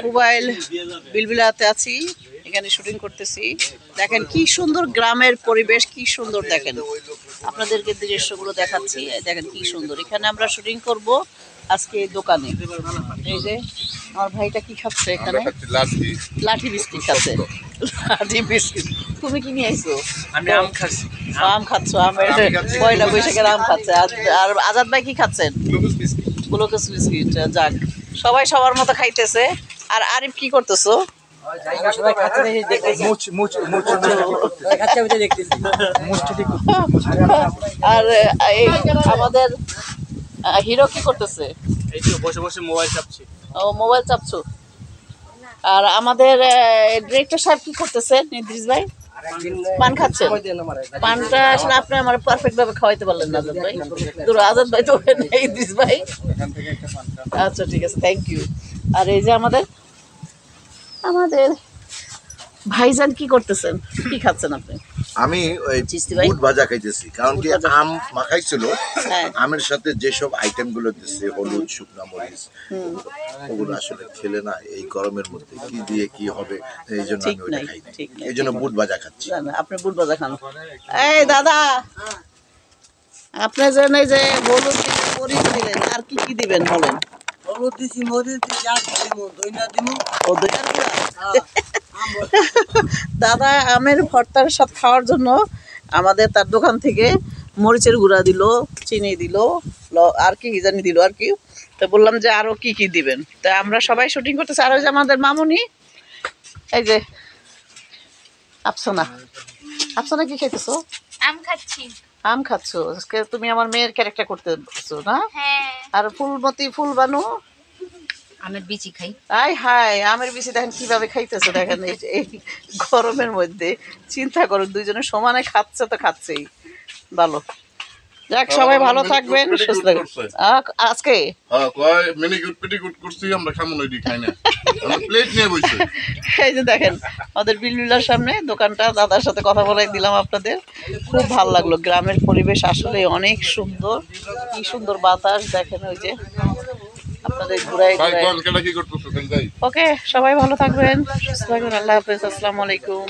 Mobile বিলবিলাতে আছি, এখানে shooting করতেছি। দেখেন কি সুন্দর গ্রামের পরিবেশ, কি সুন্দর দেখেন, আপনাদেরকে দৃশ্যগুলো দেখাচ্ছি। দেখেন কি সুন্দর, এখানে আমরা শুটিং করব আজকে দোকানে। এই যে আমার ভাইটা কি খাচ্ছে এখানে, লাঠি বিস্কিট খাচ্ছে। লাঠি বিস্কিট। তুমি কি নিয়ে আইছো? আমি আম খাচ্ছি। আম খাচ্ছ? আমের পয়লা বৈশাখের আম খাচ্ছে। আর আজাদ ভাই কি খাচ্ছেন? Glucose biscuit. যাক, সবাই সবার মতো খাইতেছে। আর আরিফ কি করতেছো? আর আমাদের হিরো কি করতেছে? বসে বসে মোবাইল চাপছি। ও, মোবাইল চাপছো। আর আমাদের ডিরেক্টর সাহেব কি করতেছে? ইদ্রিস ভাই পান খাচ্ছেন। পানটা আসলে আপনি আমার পারফেক্ট ভাবে খাওয়াইতে পারলেন না আজাদ ভাই। আজাদ ভাই তো ইদ্রিস ভাই। আচ্ছা ঠিক আছে, থ্যাংক ইউ। আর এই যে আমাদের ভাইজান কি করতেছেন, কি খাচ্ছেন আপনি? আমি ওই বুট ভাজা খাইতেছি, কারণ কি আম মাখাইছিল, আমের সাথে যেসব আইটেম গুলো দিচ্ছে, হলুদ, শুকনা মরিচ, ওগুলো আসলে খেলে না এই গরমের মধ্যে কি দিয়ে কি হবে, এই জন্য আমি ওইটা খাই না, এই জন্য বুট ভাজা খাচ্ছি। আপনি বুট ভাজা খান। এই দাদা, আপনি যে হলুদ মরিচ দিলেন, আর কি কি দিবেন বলেন? হলুদ দিছি, মরিচ দিছি, আর দিমু, দইনা দিমু। ও, দইটার গুঁড়া। দাদা আমের ভর্তার সাথে খাওয়ার জন্য আমাদের তার দোকান থেকে মরিচের গুঁড়া দিল, চিনি দিল, আর কি জানি দিল আর কি। তো বললাম যে আরো কি কি দিবেন, তা আমরা সবাই শুটিং করতেছি। আর ওই যে আমাদের মামুনি, এই যে আফসানা কি খাইতেছো? আম খাচ্ছি। আম খাচ্ছো? আজকে তুমি আমার মেয়ের ক্যারেক্টার করতেছো না? হ্যাঁ। আর ফুলমতি ফুলবানু আমের বিচি খাই। হাই আমের বিচি দেখেন কিভাবে খাইতেছে। দেখেন এই গরমের মধ্যে চিন্তা করুন, দুইজনে সমানে খাচ্ছে তো খাচ্ছেই। ভালো, যাক, সবাই ভালো থাকবেন, সুস্থ থাকবেন। আজকে এই যে দেখেন আমাদের বিলবিলার সামনে দোকানটা, দাদার সাথে কথা বলে দিলাম আপনাদের। খুব ভালো লাগলো, গ্রামের পরিবেশ আসলে অনেক সুন্দর, কি সুন্দর বাতাস দেখেন। ওই যে আপনাদের ঘুরাই। ওকে, সবাই ভালো থাকবেন, সুস্থ থাকবেন। আল্লাহ হাফেজ, আসসালামু আলাইকুম।